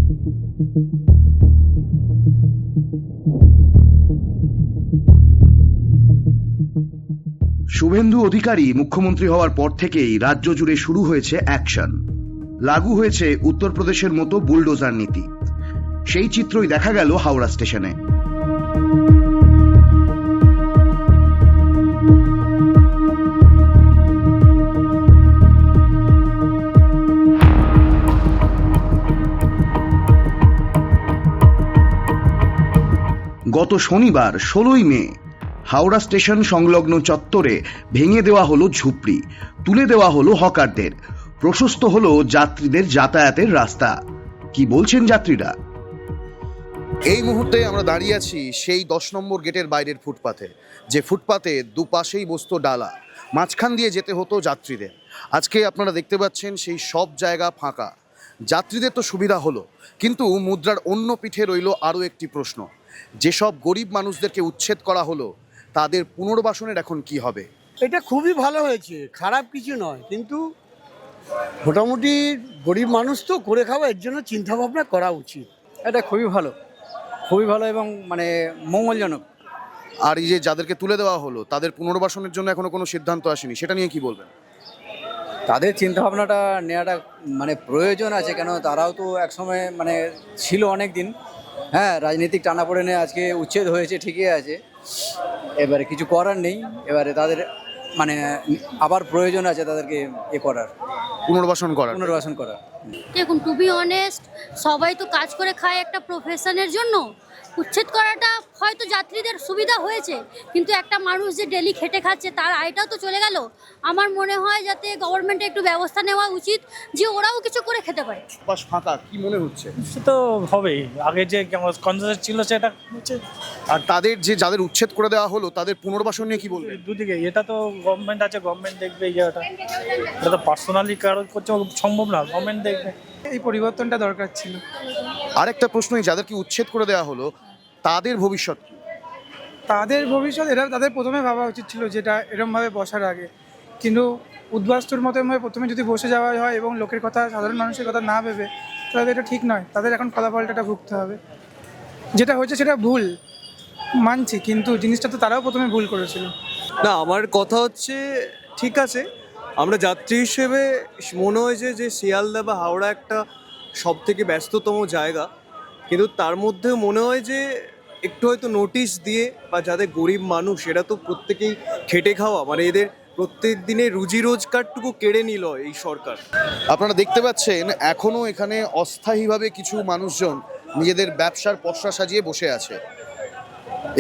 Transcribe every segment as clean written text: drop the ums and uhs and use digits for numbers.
শুভেন্দু অধিকারী মুখ্যমন্ত্রী হওয়ার পর থেকেই রাজ্য জুড়ে শুরু হয়েছে অ্যাকশন। লাগু হয়েছে উত্তরপ্রদেশের মতো বুলডোজার নীতি। সেই চিত্রই দেখা গেল হাওড়া স্টেশনে। গত শনিবার 16ই মে হাওড়া স্টেশন সংলগ্ন চত্বরে ভেঙে দেওয়া হলো ঝুপড়ি, তুলে দেওয়া হলো হকারদের, প্রশস্ত হলো যাত্রীদের যাতায়াতের রাস্তা। কি বলছেন যাত্রীরা? এই মুহূর্তে আমরা দাঁড়িয়ে আছি সেই 10 নম্বর গেটের বাইরের ফুটপাথে, যে ফুটপাথে দুপাশেই বসতো ডালা, মাঝখান দিয়ে যেতে হতো যাত্রীদের। আজকে আপনারা দেখতে পাচ্ছেন সেই সব জায়গা ফাঁকা। যাত্রীদের তো সুবিধা হলো, কিন্তু মুদ্রার অন্য পিঠে রইল আরও একটি প্রশ্ন। যেসব গরিব মানুষদেরকে উচ্ছেদ করা হলো, তাদের পুনর্বাসনের এখন কি হবে? এটা খুবই ভালো হয়েছে, খারাপ কিছু নয়, কিন্তু মোটামুটি গরিব মানুষ তো করে খাওয়া, এর জন্য চিন্তা ভাবনা করা উচিত। এটা খুবই ভালো এবং মঙ্গলজনক। আর এই যে যাদেরকে তুলে দেওয়া হলো, তাদের পুনর্বাসনের জন্য এখনো কোনো সিদ্ধান্ত আসেনি, সেটা নিয়ে কি বলবেন? তাদের চিন্তাভাবনাটা নেওয়াটা প্রয়োজন আছে, কেন তারাও তো একসময় ছিল অনেক দিন। হ্যাঁ, রাজনৈতিক টানাপোড়েনে আজকে উচ্ছেদ হয়েছে, ঠিকই আছে, এবারে কিছু করার নেই। এবারে তাদের আবার প্রয়োজন আছে তাদেরকে পুনর্বাসন করার। দেখুন, টু বি অনেস্ট, সবাই তো কাজ করে খায় একটা প্রফেশনের জন্য। উচ্ছেদ করাটা হয়তো যাত্রীদের সুবিধা হয়েছে, কিন্তু একটা মানুষ যে ডেলি খেটে খাচ্ছে তার আয়টাও তো চলে গেল। আমার মনে হয় যাতে গভর্নমেন্টের একটু ব্যবস্থা নেওয়া উচিত, যে ওরাও কিছু করে খেতে পারে। বাস ফাঁকা কি মনে হচ্ছে? সে তো হবেই, আগে যে কনসেপ্ট ছিল সেটা হচ্ছে। আর যাদের উচ্ছেদ করে দেওয়া হলো, তাদের পুনর্বাসন নিয়ে কি বলবেন? দুদিকে, এটা তো গভর্নমেন্ট আছে, গভর্নমেন্ট দেখবে। এটা তো পার্সোনালি কারো করতে সম্ভব না, গভর্নমেন্ট দেখবে। এই পরিবর্তনটা দরকার ছিল। আরেকটা প্রশ্ন, যাদেরকে উচ্ছেদ করে দেওয়া হলো তাদের ভবিষ্যৎ কি? এরা তাদের প্রথমে ভাবা উচিত ছিল যেটা এরমভাবে বসার আগে, কিন্তু উদ্বাস্তুর মতোভাবে প্রথমে যদি বসে যাওয়া হয় এবং লোকের কথা, সাধারণ মানুষের কথা না ভেবে, তাহলে এটা ঠিক নয়। তাদের এখন ফলাফলটা ভুগতে হবে। যেটা হয়েছে সেটা ভুল মানছি, কিন্তু জিনিসটা তো তারাও প্রথমে ভুল করেছিল। না, আমার কথা হচ্ছে ঠিক আছে, আমরা যাত্রী হিসেবে মনে হয়েছে যে শিয়ালদা বা হাওড়া একটা সব থেকে ব্যস্ততম জায়গা, কিন্তু তার মধ্যেও মনে হয় যে একটু হয়তো নোটিশ দিয়ে, বা যাদের গরিব মানুষ এরা তো প্রত্যেকেই খেটে খাওয়া, এদের প্রত্যেক দিনে রুজি রোজগারটুকু কেড়ে নিল এই সরকার। আপনারা দেখতে পাচ্ছেন এখনো এখানে অস্থায়ীভাবে কিছু মানুষজন নিজেদের ব্যবসার পসরা সাজিয়ে বসে আছে,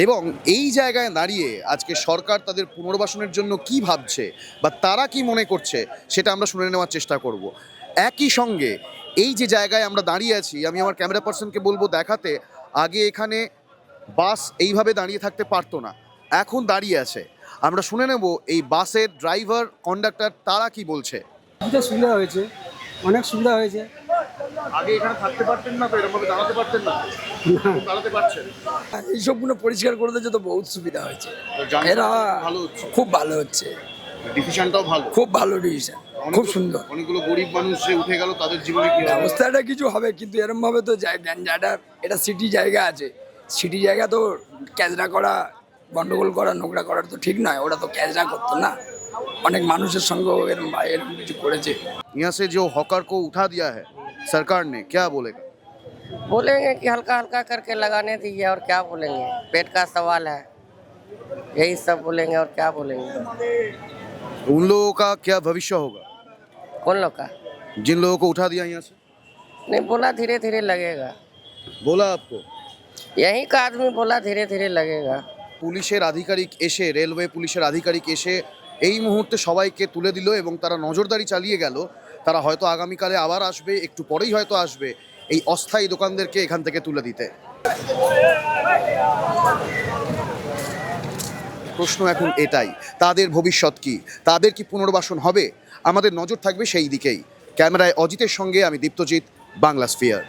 এবং এই জায়গায় দাঁড়িয়ে আজকে সরকার তাদের পুনর্বাসনের জন্য কি ভাবছে বা তারা কি মনে করছে সেটা আমরা শুনে নেওয়ার চেষ্টা করব। একই সঙ্গে এই যে জায়গায় আমরা দাঁড়িয়ে আছি, আমি আমার ক্যামেরা পার্সনকে বলবো দেখাতে, আগে এখানে বাস এইভাবে দাঁড়িয়ে থাকতে পারতো না, এখন দাঁড়িয়ে আছে। আমরা শুনে নেব এই বাসের ড্রাইভার, কন্ডাক্টর তারা কি বলছে। সুবিধা হয়েছে, অনেক সুবিধা হয়েছে। আগে এখানে থাকতে পারতেন না, তো এরকমভাবে দাঁড়াতে পারতেন না, দাঁড়াতে পারছেন। এইসবগুলো পরিষ্কার করে দিয়েছে, তো বহুত সুবিধা হয়েছে। এরা ভালো হচ্ছে, খুব ভালো হচ্ছে, ডিসিশনটাও ভালো, খুব ভালো ডিসিশন, খুব সুন্দর। অনেকগুলো গরিব মানুষ যে উঠে গেল, তাদের জীবনে কি ব্যবস্থাটা কিছু হবে, কিন্তু এরম ভাবে তো জায়গাটা, এটা সিটি জায়গা আছে, সিটি জায়গা তো ক্যাচরা করা, গন্ডগোল করা, নোংরা করার তো ঠিক নয়। ওরা তো ক্যাচরা করতো না, অনেক মানুষের সঙ্গে এরকম কিছু করেছে। यहाँ से जो हॉकर को उठा दिया है सरकार ने, क्या बोलेगा? बोलेंगे कि हल्का हल्का करके लगाने दीजिए, और क्या बोलेंगे, पेट का सवाल है, यही सब बोलेंगे, और क्या बोलेंगे। उन लोगों का क्या भविष्य होगा? कौन लोग का? जिन लोगों को उठा दिया यहाँ से? नहीं, बोला धीरे धीरे लगेगा। बोला आपको? यहीं का आदमी बोला धीरे धीरे लगेगा। পুলিশের আধিকারিক এসে, রেলওয়ে পুলিশের আধিকারিক এসে এই মুহূর্তে সবাইকে তুলে দিল, এবং তারা নজরদারি চালিয়ে গেল। তারা হয়তো আগামীকালে আবার আসবে, একটু পরেই হয়তো আসবে এই অস্থায়ী দোকানদেরকে এখান থেকে তুলে দিতে। প্রশ্ন এখন এটাই, তাদের ভবিষ্যৎ কি? তাদের কি পুনর্বাসন হবে? আমাদের নজর থাকবে সেই দিকেই। ক্যামেরায় অজিতের সঙ্গে আমি দীপ্তজিৎ, বাংলা স্ফিয়ার।